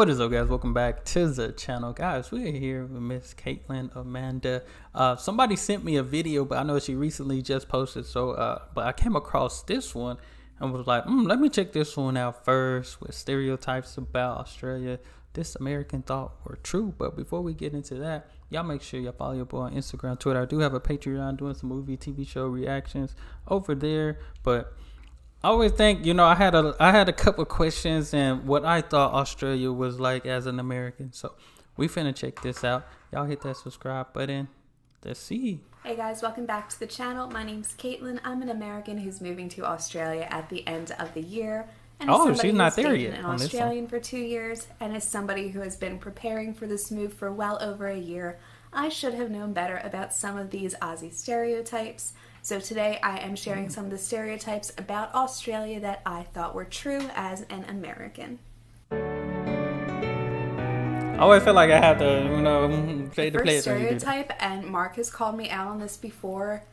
What is up, guys? Welcome back to the channel. Guys, we're here with Miss Caitlin Amanda. Somebody sent me a video, but I know she recently just posted, but I came across this one and was like, let me check this one out first with stereotypes about Australia this American thought were true. But before we get into that, y'all make sure y'all follow your boy on Instagram, Twitter. I do have a Patreon doing some movie, TV show reactions over there, but I always think, I had a couple questions and what I thought Australia was like as an American. So we finna check this out. Y'all hit that subscribe button. Let's see. Hey guys, welcome back to the channel. My name's Caitlin. I'm an American who's moving to Australia at the end of the year. And She's not there yet. An Australian for 2 years, and as somebody who has been preparing for this move for well over a year, I should have known better about some of these Aussie stereotypes. So today I am sharing some of the stereotypes about Australia that I thought were true as an American. I always feel like I have to, play the first stereotype, and Mark has called me out on this before.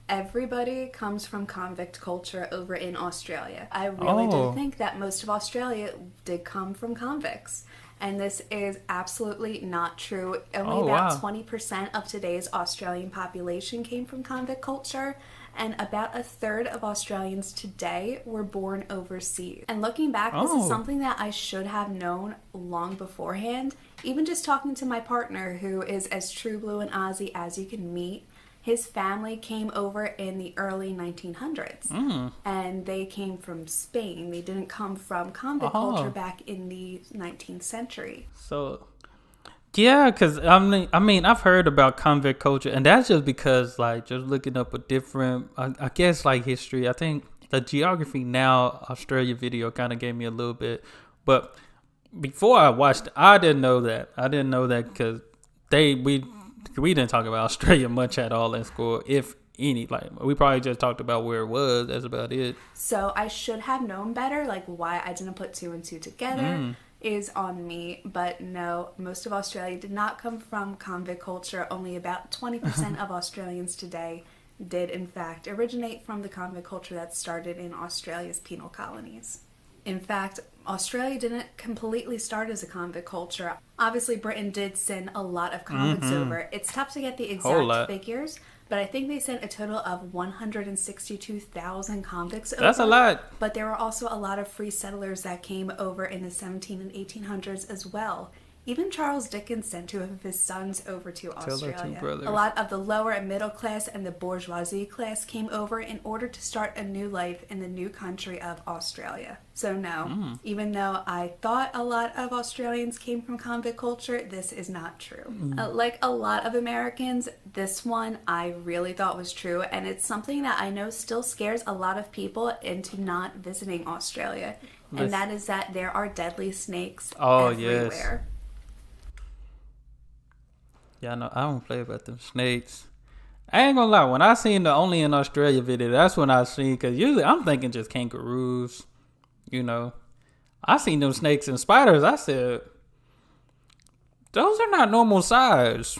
Everybody comes from convict culture over in Australia. I really did think that most of Australia did come from convicts. And this is absolutely not true. Only about 20% of today's Australian population came from convict culture, and about a third of Australians today were born overseas. And looking back, this is something that I should have known long beforehand. Even just talking to my partner, who is as true blue and Aussie as you can meet. His family came over in the early 1900s, and they came from Spain. They didn't come from convict culture back in the 19th century. So, yeah, because I mean, I've heard about convict culture, and that's just because, just looking up a different, I guess, history. I think the Geography Now Australia video kind of gave me a little bit, but before I watched, I didn't know that. I didn't know that because we didn't talk about Australia much at all in school, if any. We probably just talked about where it was. That's about it. So I should have known better. Why I didn't put two and two together is on me. But no, most of Australia did not come from convict culture. Only about 20% of Australians today did, in fact, originate from the convict culture that started in Australia's penal colonies. In fact, Australia didn't completely start as a convict culture. Obviously, Britain did send a lot of convicts over. It's tough to get the exact figures, but I think they sent a total of 162,000 convicts over. That's a lot. But there were also a lot of free settlers that came over in the 17 and 1800s as well. Even Charles Dickens sent two of his sons over to Australia. A lot of the lower and middle class and the bourgeoisie class came over in order to start a new life in the new country of Australia. So no, even though I thought a lot of Australians came from convict culture, this is not true. Like a lot of Americans, this one I really thought was true, and it's something that I know still scares a lot of people into not visiting Australia. And that is that there are deadly snakes everywhere. Yes. Yeah, no, I don't play about them snakes. I ain't gonna lie, when I seen the Only in Australia video, that's when I seen, because usually I'm thinking just kangaroos, I seen them snakes and spiders. I said, those are not normal size.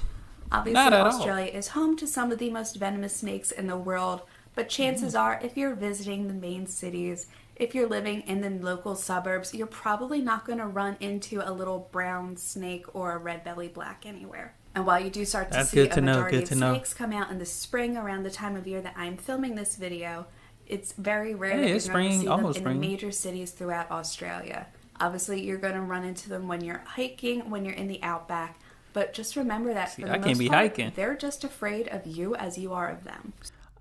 Obviously, Australia is home to some of the most venomous snakes in the world, but chances are, if you're visiting the main cities, if you're living in the local suburbs, you're probably not going to run into a little brown snake or a red belly black anywhere. And while you do start to see a majority of snakes come out in the spring around the time of year that I'm filming this video, it's very rare that you're going to see them in the major cities throughout Australia. Obviously, you're going to run into them when you're hiking, when you're in the outback. But just remember that for the most part, they're just afraid of you as you are of them.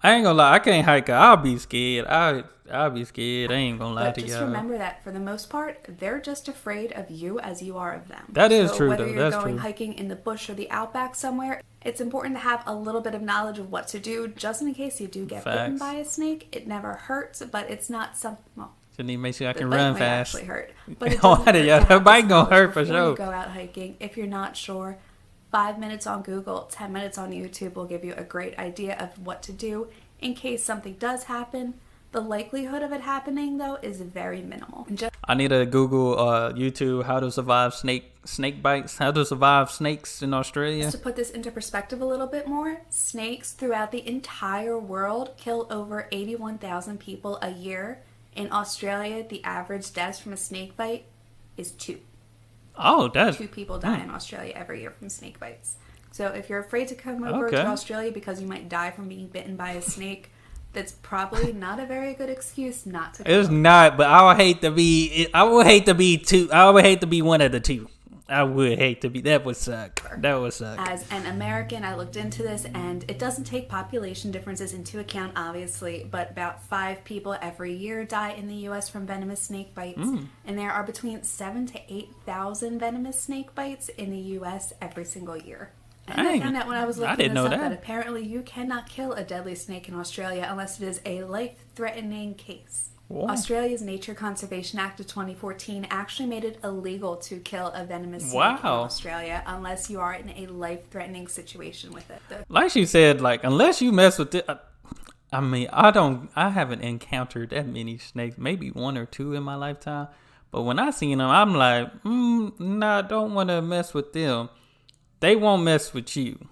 I ain't gonna lie, I can't hike. I'll be scared. I'll be scared. I ain't gonna lie to y'all. But just remember that for the most part, they're just afraid of you as you are of them. That is true, whether you're going hiking in the bush or the outback somewhere, it's important to have a little bit of knowledge of what to do, just in case you do get bitten by a snake. It never hurts, but it's not something. Well, just need to make sure I can run fast. Actually hurt, but it doesn't hurt. That bite gonna hurt for sure. You go out hiking, if you're not sure, 5 minutes on Google, 10 minutes on YouTube will give you a great idea of what to do in case something does happen. The likelihood of it happening, though, is very minimal. I need to Google YouTube how to survive snake bites, how to survive snakes in Australia. Just to put this into perspective a little bit more, snakes throughout the entire world kill over 81,000 people a year. In Australia, the average death from a snake bite is 2. Oh, that's 2 people die in Australia every year from snake bites. So if you're afraid to come over to Australia because you might die from being bitten by a snake, that's probably not a very good excuse not to come It's over. not, but I would hate to be one of the two. I would hate to be. That would suck. As an American, I looked into this, and it doesn't take population differences into account, obviously, but about 5 people every year die in the U.S. from venomous snake bites, and there are between 7,000 to 8,000 venomous snake bites in the U.S. every single year. And I found out when I was looking this up that apparently you cannot kill a deadly snake in Australia unless it is a life-threatening case. Whoa. Australia's Nature Conservation Act of 2014 actually made it illegal to kill a venomous snake in Australia unless you are in a life-threatening situation with it. Like you said, like, unless you mess with it, I mean, I haven't encountered that many snakes, maybe 1 or 2 in my lifetime. But when I seen them, I'm like, I don't want to mess with them. They won't mess with you.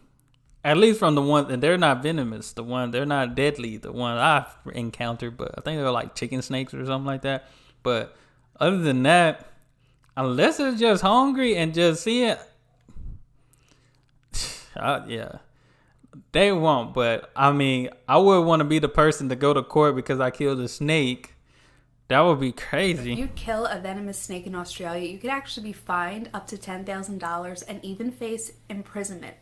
At least from the ones, and they're not venomous. They're not deadly. The ones I've encountered, but I think they're like chicken snakes or something like that. But other than that, unless it's just hungry and just see it, yeah, they won't. But I mean, I would want to be the person to go to court because I killed a snake. That would be crazy. If you kill a venomous snake in Australia, you could actually be fined up to $10,000 and even face imprisonment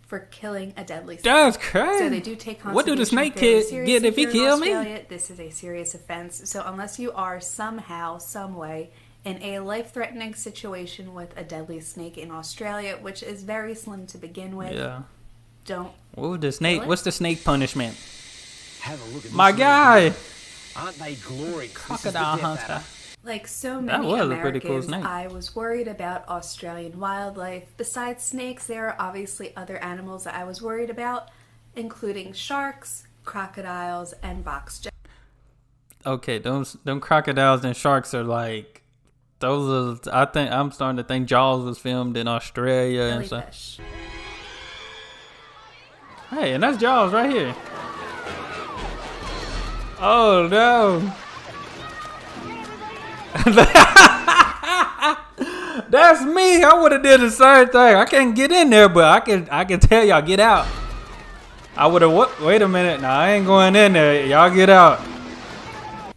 for killing a deadly snake. That's crazy. So they do take conservation. What do the snake kid get if he kill me? This is a serious offense. So unless you are somehow, some way, in a life-threatening situation with a deadly snake in Australia, which is very slim to begin with, don't. What's the snake punishment? Have a look at my guy. Aren't they glorious? Crocodile hunter. Like so many Americans, cool, I was worried about Australian wildlife. Besides snakes, there are obviously other animals that I was worried about, including sharks, crocodiles, and box jellyfish. Okay, them crocodiles and sharks are like, those are, I think, I'm starting to think Jaws was filmed in Australia and stuff. Hey, and that's Jaws right here. Oh no. That's me. I would have did the same thing. I can't get in there, but I can tell y'all get out. I would have. Wait a minute. Nah, I ain't going in there. Y'all get out.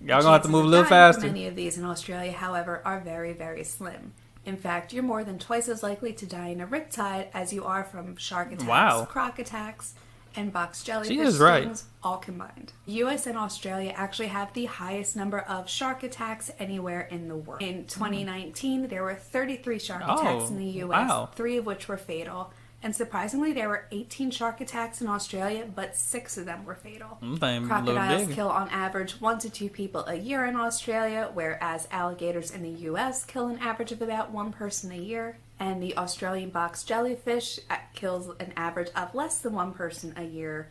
Y'all gonna have to move a little faster. Many of these in Australia, however, are very, very slim. In fact, you're more than twice as likely to die in a riptide as you are from shark attacks, croc attacks, and box jellyfish stings, all combined. U.S. and Australia actually have the highest number of shark attacks anywhere in the world. In 2019, there were 33 shark attacks in the U.S., 3 of which were fatal. And surprisingly, there were 18 shark attacks in Australia, but 6 of them were fatal. Crocodiles kill on average 1 to 2 people a year in Australia, whereas alligators in the U.S. kill an average of about 1 person a year. And the Australian box jellyfish kills an average of less than 1 person a year,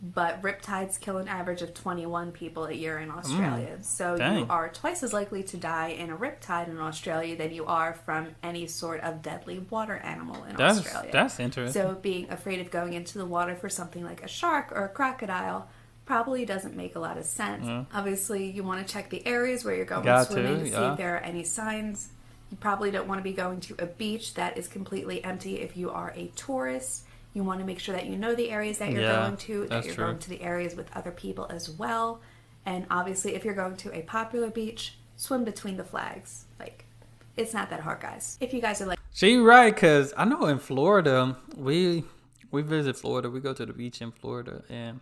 but riptides kill an average of 21 people a year in Australia. So you are twice as likely to die in a riptide in Australia than you are from any sort of deadly water animal in Australia. That's interesting. So being afraid of going into the water for something like a shark or a crocodile probably doesn't make a lot of sense. Obviously, you want to check the areas where you're going swimming to see if there are any signs. You probably don't want to be going to a beach that is completely empty if you are a tourist. You want to make sure that you know the areas that you're going to, that you're going to the areas with other people as well. And obviously, if you're going to a popular beach, swim between the flags. Like, it's not that hard, guys. If you guys are like... She right, because I know in Florida, we visit Florida. We go to the beach in Florida, and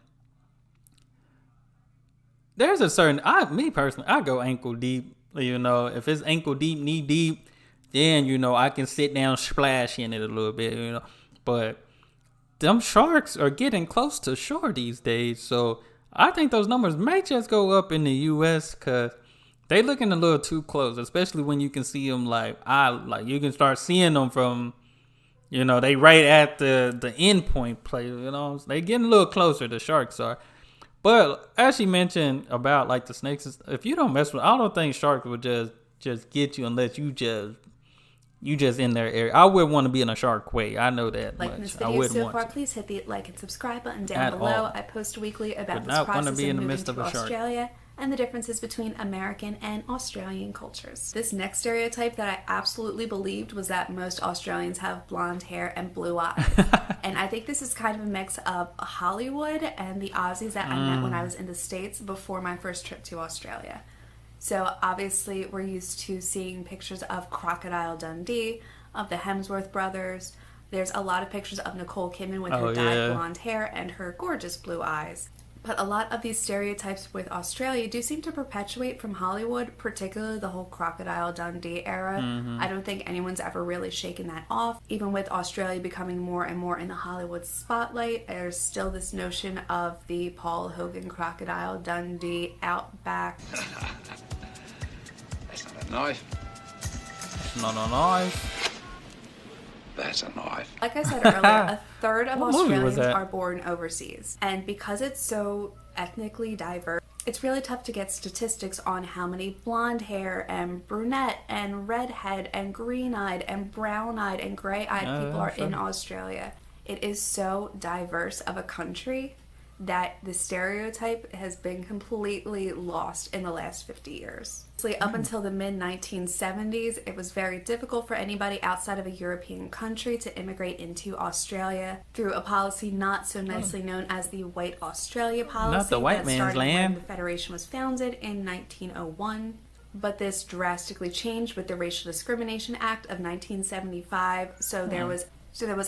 there's a certain... me personally, I go ankle deep. You know, if it's ankle deep, knee deep, then, you know, I can sit down, splash in it a little bit, you know. But them sharks are getting close to shore these days. So I think those numbers may just go up in the U.S. because they looking a little too close, especially when you can see them like you can start seeing them from, you know, they right at the end point place, you know. They getting a little closer, the sharks are. But as she mentioned about like the snakes, if you don't mess with, I don't think sharks would just get you unless you just in their area. I would want to be in a shark way. I know that much. This video so far, please hit the like and subscribe button down below. I post weekly about this process of moving to Australia. and the differences between American and Australian cultures. This next stereotype that I absolutely believed was that most Australians have blonde hair and blue eyes. And I think this is kind of a mix of Hollywood and the Aussies that I met when I was in the States before my first trip to Australia. So obviously we're used to seeing pictures of Crocodile Dundee, of the Hemsworth brothers. There's a lot of pictures of Nicole Kidman with her dyed blonde hair and her gorgeous blue eyes. But a lot of these stereotypes with Australia do seem to perpetuate from Hollywood, particularly the whole Crocodile Dundee era. I don't think anyone's ever really shaken that off. Even with Australia becoming more and more in the Hollywood spotlight, there's still this notion of the Paul Hogan Crocodile Dundee outback. That's not a knife. Not a knife. That's a knife. Like I said earlier, a third of Australians are born overseas. And because it's so ethnically diverse, it's really tough to get statistics on how many blonde hair and brunette and redhead and green-eyed and brown-eyed and gray-eyed people are in Australia. It is so diverse of a country that the stereotype has been completely lost in the last 50 years. Up until the mid-1970s, it was very difficult for anybody outside of a European country to immigrate into Australia through a policy not so nicely known as the White Australia policy. Not the white man's land. When the Federation was founded in 1901. But this drastically changed with the Racial Discrimination Act of 1975, so there was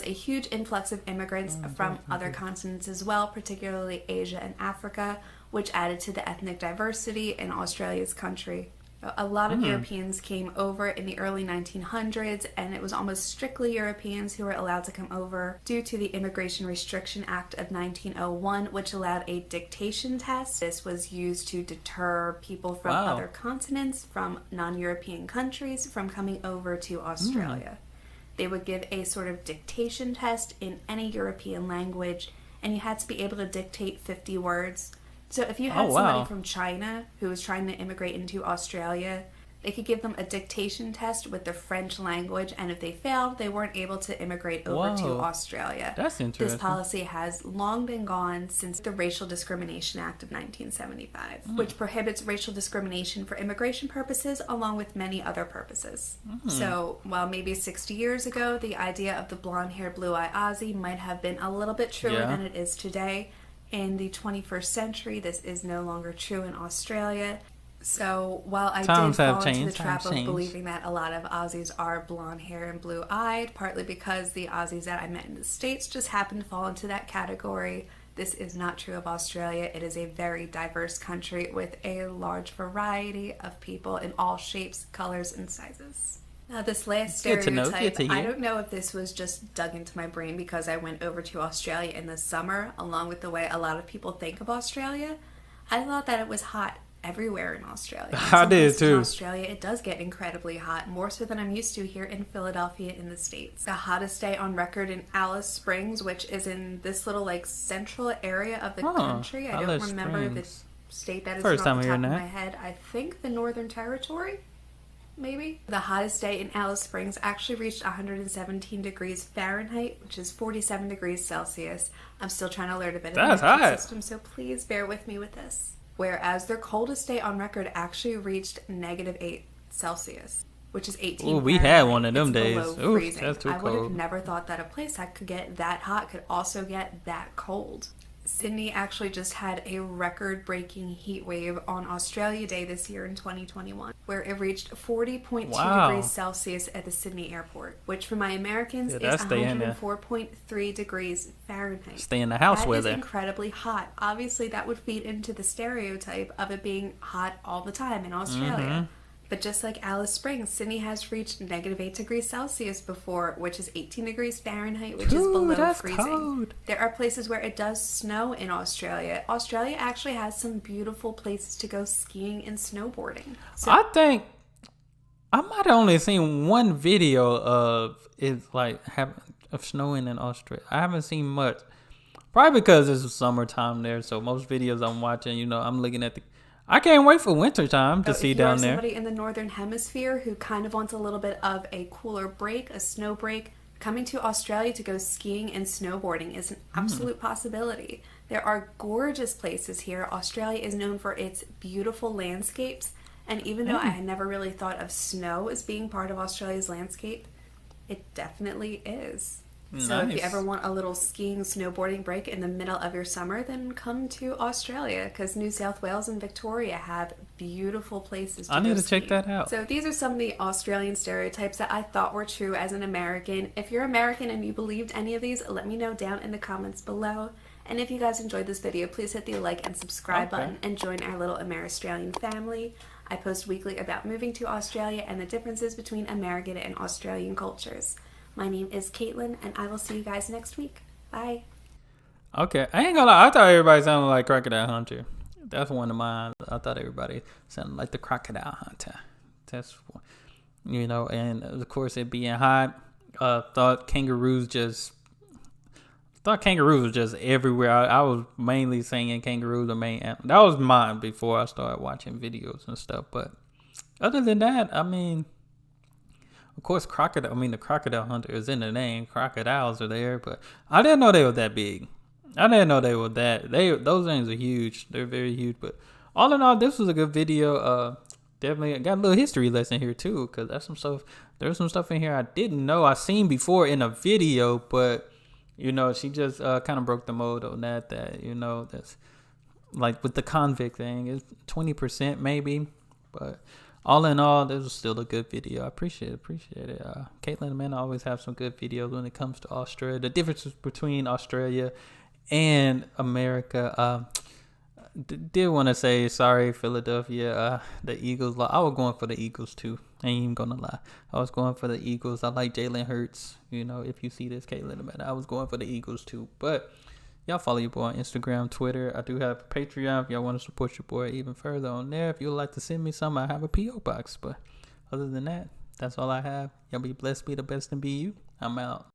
a huge influx of immigrants from other continents as well, particularly Asia and Africa, which added to the ethnic diversity in Australia's country. A lot of Europeans came over in the early 1900s, and it was almost strictly Europeans who were allowed to come over due to the Immigration Restriction Act of 1901, which allowed a dictation test. This was used to deter people from other continents, from non-European countries, from coming over to Australia. They would give a sort of dictation test in any European language, and you had to be able to dictate 50 words. So if you had somebody from China who was trying to immigrate into Australia, they could give them a dictation test with the French language, and if they failed, they weren't able to immigrate over to Australia. That's interesting. This policy has long been gone since the Racial Discrimination Act of 1975, which prohibits racial discrimination for immigration purposes along with many other purposes. So while maybe 60 years ago, the idea of the blonde-haired, blue-eyed Aussie might have been a little bit truer than it is today, in the 21st century, this is no longer true in Australia. So while I did fall into the trap of believing that a lot of Aussies are blonde hair and blue-eyed, partly because the Aussies that I met in the States just happened to fall into that category, this is not true of Australia. It is a very diverse country with a large variety of people in all shapes, colors, and sizes. Now, this last stereotype, I don't know if this was just dug into my brain because I went over to Australia in the summer, along with the way a lot of people think of Australia. I thought that it was hot everywhere in Australia. I did too. In Australia, it does get incredibly hot, more so than I'm used to here in Philadelphia in the States. The hottest day on record in Alice Springs, which is in this little central area of the country. I don't remember the state that is off the top of my head. I think the Northern Territory. Maybe. The hottest day in Alice Springs actually reached 117 degrees Fahrenheit, which is 47 degrees Celsius. I'm still trying to learn a bit of the metric system, so please bear with me with this. Whereas their coldest day on record actually reached -8 Celsius, which is 18 Fahrenheit. We had one of them days. Ooh, that's too cold. I would have never thought that a place that could get that hot could also get that cold. Sydney actually just had a record-breaking heat wave on Australia Day this year in 2021, where it reached 40.2 degrees Celsius at the Sydney airport, which for my Americans is 104.3 degrees Fahrenheit. Stay in the house weather. That is incredibly hot. Obviously, that would feed into the stereotype of it being hot all the time in Australia. But just like Alice Springs, Sydney has reached -8 degrees Celsius before, which is 18 degrees Fahrenheit, which is below freezing. Cold. There are places where it does snow in Australia. Australia actually has some beautiful places to go skiing and snowboarding. So I think I might have only seen one video of of snowing in Australia. I haven't seen much. Probably because it's summertime there, so most videos I'm watching, I'm looking at I can't wait for wintertime to see down there. Somebody in the northern hemisphere who kind of wants a little bit of a cooler break, a snow break, coming to Australia to go skiing and snowboarding is an absolute possibility. There are gorgeous places here. Australia is known for its beautiful landscapes, and even though I had never really thought of snow as being part of Australia's landscape, it definitely is. Nice. So if you ever want a little skiing, snowboarding break in the middle of your summer, then come to Australia, because New South Wales and Victoria have beautiful places to I need go to check skiing. that out. So these are some of the Australian stereotypes that I thought were true as an American. If you're American and you believed any of these, let me know down in the comments below. And if you guys enjoyed this video, please hit the like and subscribe button and join our little Australian family. I post weekly about moving to Australia and the differences between American and Australian cultures. My name is Caitlin, and I will see you guys next week. Bye. Okay, I ain't gonna lie. I thought everybody sounded like Crocodile Hunter. That's one of mine. I thought everybody sounded like the Crocodile Hunter. That's, you know, and of course it being hot. Thought kangaroos were just everywhere. I was mainly singing kangaroos the main anthem. That was mine before I started watching videos and stuff. But other than that, I mean, of course, the Crocodile Hunter is in the name. Crocodiles are there, but I didn't know they were that big. I didn't know they were that. Those things are huge. They're very huge. But all in all, this was a good video. Definitely got a little history lesson here too, because there's some stuff in here I didn't know. I seen before in a video, but you know, she just kind of broke the mold on that. That, you know, that's like with the convict thing, it's 20% maybe, but. All in all, this was still a good video. I appreciate it. Caitlin and Amanda always have some good videos when it comes to Australia. The differences between Australia and America. Did want to say sorry, Philadelphia. The Eagles. I was going for the Eagles too. I ain't even gonna lie. I was going for the Eagles. I like Jalen Hurts. You know, if you see this, Caitlin and Amanda, I was going for the Eagles too. But y'all follow your boy on Instagram, Twitter. I do have a Patreon if y'all want to support your boy even further on there. If you would like to send me some, I have a P.O. box. But other than that, that's all I have. Y'all be blessed, be the best, and be you. I'm out.